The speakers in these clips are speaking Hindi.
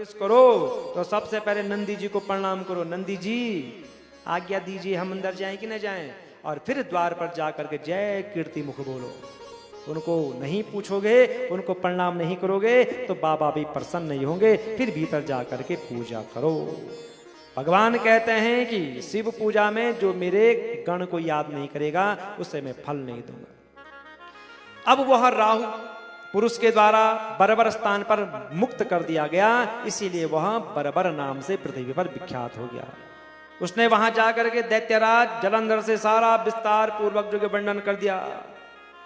प्रवेश करो तो सबसे पहले नंदी जी को प्रणाम करो। नंदी जी आज्ञा दीजिए, हम अंदर जाएं कि न जाएं? और फिर द्वार पर जाकर के जय कीर्ति मुख बोलो। उनको नहीं पूछोगे, उनको प्रणाम नहीं करोगे तो बाबा भी प्रसन्न नहीं होंगे। फिर भीतर जाकर के पूजा करो। भगवान कहते हैं कि शिव पूजा में जो मेरे गण को याद नहीं करेगा उसे मैं फल नहीं दूंगा। अब वह राहु पुरुष के द्वारा बरबर स्थान पर मुक्त कर दिया गया, इसीलिए वह बरबर नाम से पृथ्वी पर विख्यात हो गया। उसने वहां जाकर के दैत्यराज जलंधर से सारा विस्तार पूर्वक जो वर्णन कर दिया।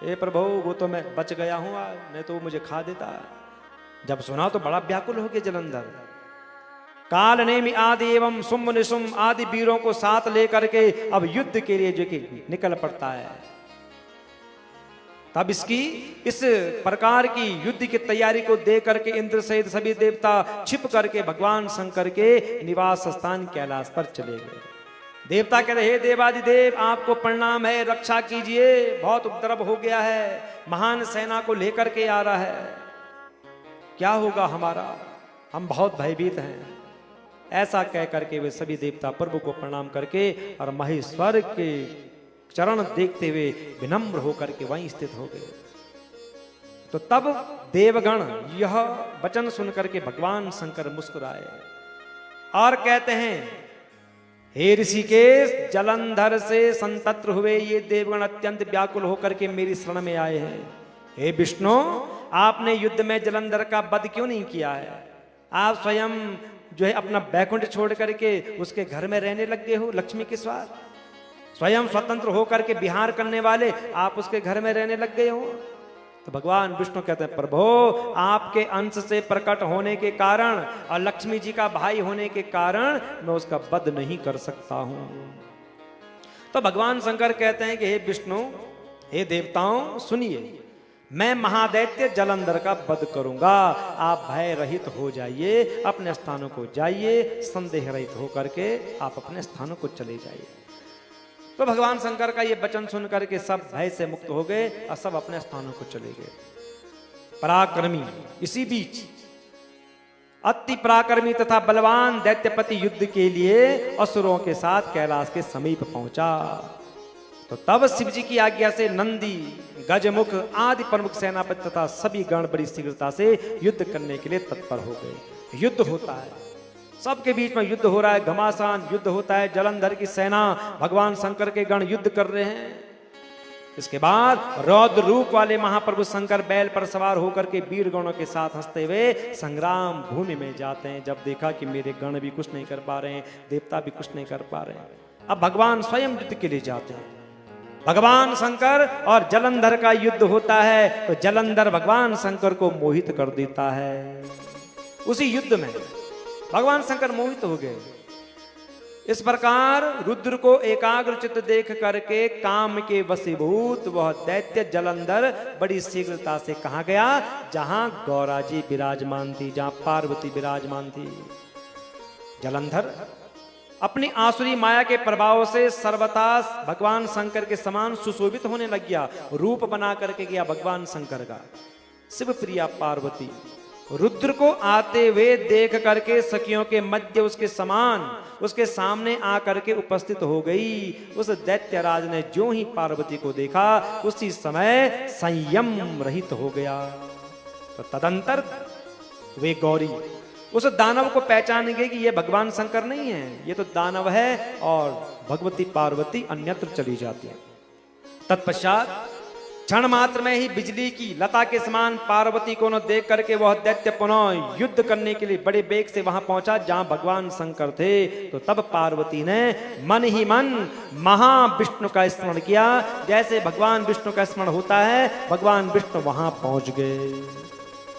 हे प्रभु, वो तो मैं बच गया हूं, नहीं तो मुझे खा देता। जब सुना तो बड़ा व्याकुल हो गया जलंधर। काल नेमि आदि एवं सुम निशुम आदि वीरों को साथ लेकर के अब युद्ध के लिए जो कि निकल पड़ता है। तब इस प्रकार की युद्ध की तैयारी को देख करके इंद्र सहित सभी देवता छिप करके भगवान शंकर के निवास स्थान कैलाश पर चले गए। देवता कहते, हे देवादिदेव, आपको प्रणाम है, रक्षा कीजिए, बहुत उपद्रव हो गया है, महान सेना को लेकर के आ रहा है, क्या होगा हमारा, हम बहुत भयभीत हैं। ऐसा कह करके वे सभी देवता प्रभु को प्रणाम करके और महेश्वर के चरण देखते हुए विनम्र होकर के वहीं स्थित हो गए। तो तब देवगण यह वचन सुनकर के भगवान शंकर मुस्कुराए और कहते हैं, हे ऋषिकेश, जलंधर से संतत्र हुए ये देवगण अत्यंत व्याकुल होकर के मेरी शरण में आए हैं। हे विष्णु, आपने युद्ध में जलंधर का वध क्यों नहीं किया है? आप स्वयं जो है अपना बैकुंठ छोड़ करके उसके घर में रहने लग गए हो, लक्ष्मी के स्वाद, स्वयं स्वतंत्र होकर के विहार करने वाले आप उसके घर में रहने लग गए हो। तो भगवान विष्णु कहते हैं, प्रभु, आपके अंश से प्रकट होने के कारण और लक्ष्मी जी का भाई होने के कारण मैं उसका वध नहीं कर सकता हूं। तो भगवान शंकर कहते हैं कि हे विष्णु, हे देवताओं, सुनिए, मैं महादैत्य जलंधर का वध करूंगा। आप भय रहित हो जाइए, अपने स्थानों को जाइए, संदेह रहित होकर के आप अपने स्थानों को चले जाइए। तो भगवान शंकर का ये वचन सुनकर के सब भय से मुक्त हो गए और सब अपने स्थानों को चले गए। पराक्रमी इसी बीच अति पराक्रमी तथा बलवान दैत्यपति युद्ध के लिए असुरों के साथ कैलाश के समीप पहुंचा। तो तब शिव जी की आज्ञा से नंदी, गजमुख आदि प्रमुख सेनापति तथा सभी गण बड़ी शीघ्रता से युद्ध करने के लिए तत्पर हो गए। युद्ध होता है, सबके बीच में युद्ध हो रहा है, घमासान युद्ध होता है। जलंधर की सेना, भगवान शंकर के गण युद्ध कर रहे हैं। इसके बाद रौद्र रूप वाले महाप्रभु शंकर बैल पर सवार होकर के वीर गणों के साथ हंसते हुए संग्राम भूमि में जाते हैं। जब देखा कि मेरे गण भी कुछ नहीं कर पा रहे हैं, देवता भी कुछ नहीं कर पा रहे हैं, अब भगवान स्वयं युद्ध के लिए जाते हैं। भगवान शंकर और जलंधर का युद्ध होता है तो जलंधर भगवान शंकर को मोहित कर देता है। उसी युद्ध में भगवान शंकर मोहित हो गए। इस प्रकार रुद्र को एकाग्रचित्त देख करके काम के वशीभूत वह दैत्य जलंधर बड़ी शीघ्रता से कहा गया, जहां गौरा जी विराजमान थी, जहां पार्वती विराजमान थी। जलंधर अपनी आसुरी माया के प्रभाव से सर्वथा भगवान शंकर के समान सुशोभित होने लग गया, रूप बना करके गया भगवान शंकर का। शिव प्रिया पार्वती रुद्र को आते हुए देख करके सखियों के मध्य उसके समान उसके सामने आकर के उपस्थित हो गई। उस दैत्यराज ने जो ही पार्वती को देखा उसी समय संयम रहित हो गया। तो तदंतर वे गौरी उस दानव को पहचान गए कि यह भगवान शंकर नहीं है, ये तो दानव है, और भगवती पार्वती अन्यत्र चली जाती है। तत्पश्चात क्षण मात्र में ही बिजली की लता के समान पार्वती को न देख करके वह दैत्य पुनः युद्ध करने के लिए बड़े वेग से वहां पहुंचा जहां भगवान शंकर थे। तो तब पार्वती ने मन ही मन महाविष्णु का स्मरण किया। जैसे भगवान विष्णु का स्मरण होता है, भगवान विष्णु वहां पहुंच गए।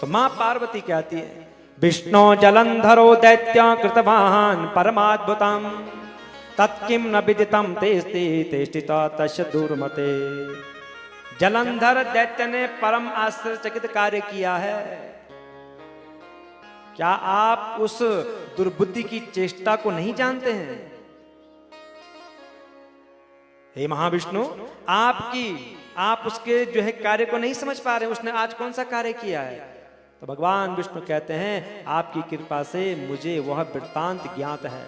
तो मां पार्वती कहती है, विष्णु जलंधरो दैत्य कृतवान परमाद्भुतम तत्किम न विदितम तेस्ते तेष्टिता तस्य दूरमते। जलंधर दैत्य ने परम आश्चर्यचकित कार्य किया है। क्या आप उस दुर्बुद्धि की चेष्टा को नहीं जानते हैं? हे महाविष्णु, आप उसके जो है कार्य को नहीं समझ पा रहे। उसने आज कौन सा कार्य किया है? तो भगवान विष्णु कहते हैं आपकी कृपा से मुझे वह वृत्तांत ज्ञात है,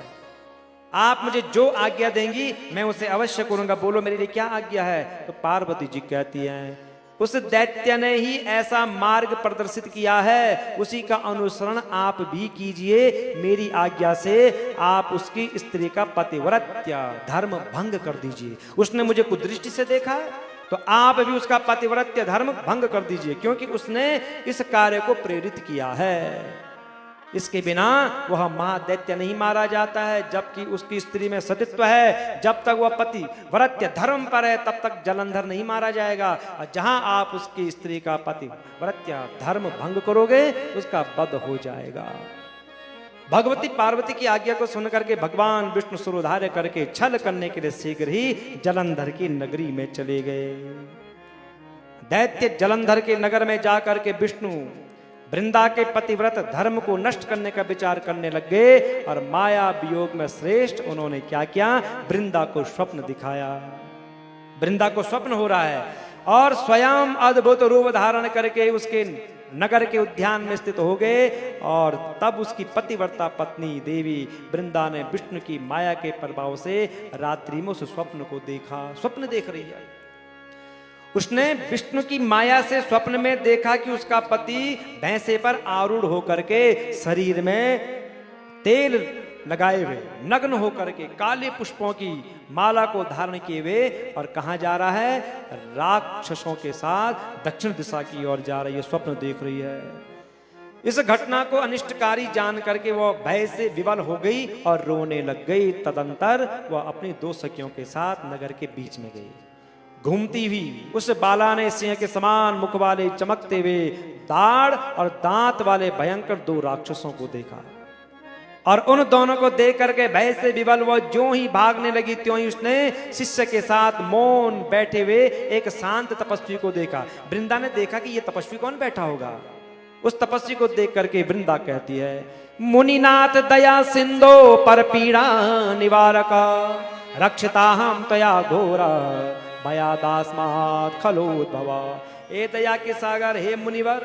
आप मुझे जो आज्ञा देंगी मैं उसे अवश्य करूंगा, बोलो मेरे लिए क्या आज्ञा है। तो पार्वती जी कहती हैं उस दैत्य ने ही ऐसा मार्ग प्रदर्शित किया है, उसी का अनुसरण आप भी कीजिए, मेरी आज्ञा से आप उसकी स्त्री का पतिव्रत्य धर्म भंग कर दीजिए। उसने मुझे कुदृष्टि से देखा है तो आप भी उसका पतिव्रत्य धर्म भंग कर दीजिए, क्योंकि उसने इस कार्य को प्रेरित किया है। इसके बिना वह महादैत्य नहीं मारा जाता है, जबकि उसकी स्त्री में सतित्व है। जब तक वह पति व्रत्य धर्म पर है तब तक जलंधर नहीं मारा जाएगा, और जहां आप उसकी स्त्री का पति व्रत्य धर्म भंग करोगे उसका वध हो जाएगा। भगवती पार्वती की आज्ञा को सुनकर के भगवान विष्णु सुरोधार्य करके छल करने के लिए शीघ्र ही जलंधर की नगरी में चले गए। दैत्य जलंधर के नगर में जाकर के विष्णु वृंदा के पतिव्रत धर्म को नष्ट करने का विचार करने लग गए, और माया वियोग में श्रेष्ठ उन्होंने क्या किया, वृंदा को स्वप्न दिखाया। वृंदा को स्वप्न हो रहा है और स्वयं अद्भुत रूप धारण करके उसके नगर के उद्यान में स्थित हो गए, और तब उसकी पतिव्रता पत्नी देवी वृंदा ने विष्णु की माया के प्रभाव से रात्रि में उस स्वप्न को देखा। स्वप्न देख रही है, उसने विष्णु की माया से स्वप्न में देखा कि उसका पति भैंसे पर आरूढ़ होकर के शरीर में तेल लगाए हुए नग्न होकर के काले पुष्पों की माला को धारण किए हुए, और कहां जा रहा है, राक्षसों के साथ दक्षिण दिशा की ओर जा रही है, स्वप्न देख रही है। इस घटना को अनिष्टकारी जान करके वह भय से विवल हो गई और रोने लग गई। तदंतर वह अपनी दो सखियों के साथ नगर के बीच में गई। घूमती हुई उस बाला ने सिंह के समान मुख वाले चमकते हुए दाढ़ और दांत वाले भयंकर दो राक्षसों को देखा, और उन दोनों को देख करके भय से विवल वह ज्यों ही भागने लगी त्यों ही उसने शिष्य के साथ मौन बैठे हुए एक शांत तपस्वी को देखा। वृंदा ने देखा कि यह तपस्वी कौन बैठा होगा। उस तपस्वी को देख करके वृंदा कहती है, मुनिनाथ दया सिंधो पर पीड़ा निवारका रक्षता हम तया घोरा भया दासमात खलोद्भवा। ए दया के सागर, हे मुनिवर,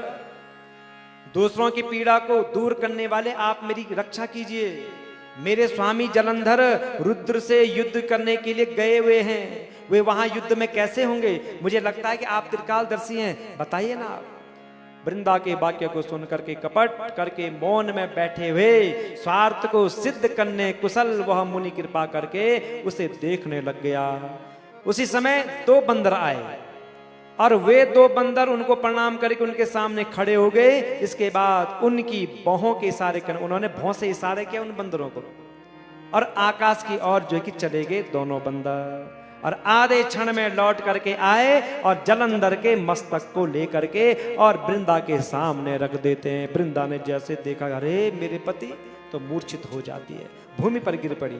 दूसरों की पीड़ा को दूर करने वाले आप मेरी रक्षा कीजिए। मेरे स्वामी जलंधर रुद्र से युद्ध करने के लिए गए हुए हैं, वे वहां युद्ध में कैसे होंगे। मुझे लगता है कि आप त्रिकालदर्शी हैं, बताइए ना। वृंदा के वाक्य को सुनकर के कपट करके मौन में बैठे हुए स्वार्थ को सिद्ध करने कुशल वह मुनि कृपा करके उसे देखने लग गया। उसी समय दो बंदर आए और वे दो बंदर उनको प्रणाम करके उनके सामने खड़े हो गए। इसके बाद उनकी भौहों के इशारे कर, उन्होंने भौं से इशारे किया उन बंदरों को, और आकाश की ओर जो कि चले गए दोनों बंदर, और आधे क्षण में लौट करके आए और जलंधर के मस्तक को लेकर के और वृंदा के सामने रख देते हैं। वृंदा ने जैसे देखा, अरे मेरे पति, तो मूर्छित हो जाती है, भूमि पर गिर पड़ी।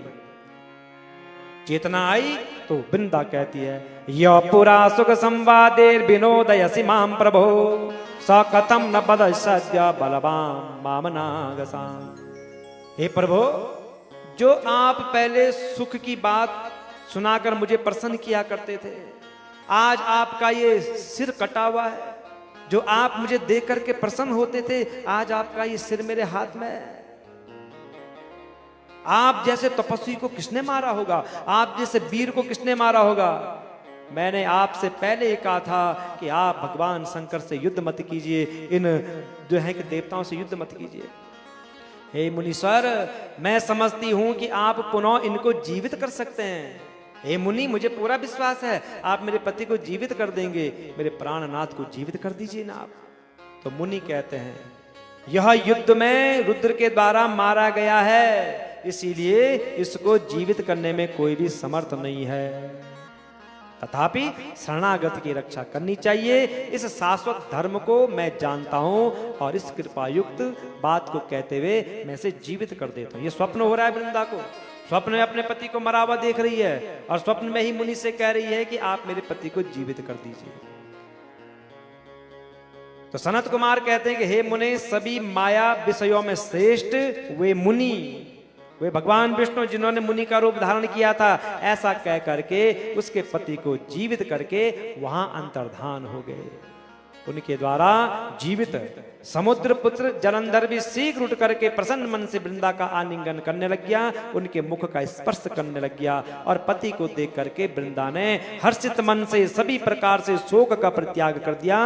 चेतना आई तो वृंदा कहती है, यह पुरा सुख संवादेर विनोदय सीमाम प्रभो स कथम न बद सद्य बलवाम मामनागसाम। हे प्रभु, जो आप पहले सुख की बात सुनाकर मुझे प्रसन्न किया करते थे, आज आपका ये सिर कटा हुआ है। जो आप मुझे देख करके प्रसन्न होते थे, आज आपका ये सिर मेरे हाथ में है। आप जैसे तपस्वी को किसने मारा होगा, आप जैसे वीर को किसने मारा होगा। मैंने आपसे पहले ही कहा था कि आप भगवान शंकर से युद्ध मत कीजिए, इन जो है कि देवताओं से युद्ध मत कीजिए। हे मुनीश्वर, मैं समझती हूं कि आप पुनः इनको जीवित कर सकते हैं। हे मुनि, मुझे पूरा विश्वास है आप मेरे पति को जीवित कर देंगे, मेरे प्राणनाथ को जीवित कर दीजिए ना आप। तो मुनि कहते हैं, यह युद्ध में रुद्र के द्वारा मारा गया है, इसीलिए इसको जीवित करने में कोई भी समर्थ नहीं है। तथापि शरणागत की रक्षा करनी चाहिए। इस शाश्वत धर्म को मैं जानता हूं और इस कृपायुक्त बात को कहते हुए मैं इसे जीवित कर देता हूं। ये स्वप्न हो रहा है वृंदा को, स्वप्न में अपने पति को मरा हुआ देख रही है और स्वप्न में ही मुनि से कह रही है कि आप मेरे पति को जीवित कर दीजिए। तो सनत कुमार कहते हैं कि हे मुनि, सभी माया विषयों में श्रेष्ठ वे मुनि, वे भगवान विष्णु जिन्होंने मुनि का रूप धारण किया था, ऐसा कह करके उसके पति को जीवित करके वहां अंतर्धान हो गए। उनके द्वारा जीवित समुद्र पुत्र जलंधर भी शीघ्र उठ करके प्रसन्न मन से वृंदा का आलिंगन करने लग गया, उनके मुख का स्पर्श करने लग गया और पति को देख करके वृंदा ने हर्षित मन से सभी प्रकार से शोक का परित्याग कर दिया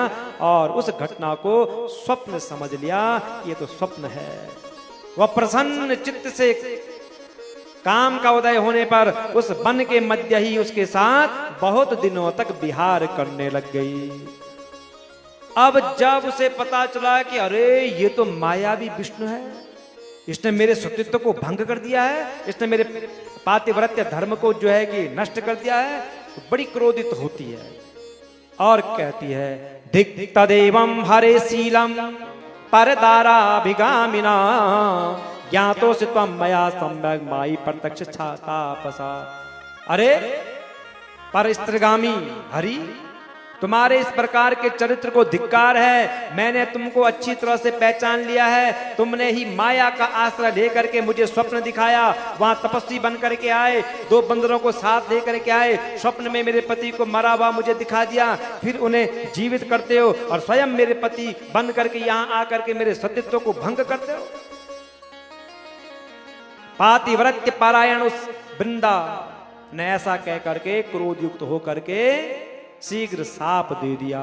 और उस घटना को स्वप्न समझ लिया। ये तो स्वप्न है। वह प्रसन्न चित्त से काम का उदय होने पर उस वन के मध्य ही उसके साथ बहुत दिनों तक विहार करने लग गई। अब जब उसे पता चला कि अरे ये तो मायावी विष्णु है, इसने मेरे सतीत्व को भंग कर दिया है, इसने मेरे पातिव्रत्य धर्म को जो है कि नष्ट कर दिया है, तो बड़ी क्रोधित होती है और कहती है धिक तदेवं हरे शीलम परदाराभिगामिना ज्ञातो सित्वं मया सम्यक माई प्रत्यक्ष तापसा। अरे पर स्त्रीगामी हरि, तुम्हारे इस प्रकार के चरित्र को धिक्कार है। मैंने तुमको अच्छी तरह से पहचान लिया है। तुमने ही माया का आश्रय लेकर के मुझे स्वप्न दिखाया, वहां तपस्वी बन करके आए, 2 बंदरों को साथ लेकर के आए, स्वप्न में मेरे पति को मरा हुआ मुझे दिखा दिया, फिर उन्हें जीवित करते हो और स्वयं मेरे पति बन करके यहां आकर के मेरे सतीत्व को भंग करते हो। पातिव्रत्य पारायण उस वृंदा ने ऐसा कह करके क्रोध युक्त होकर के शीघ्र साप दे दिया।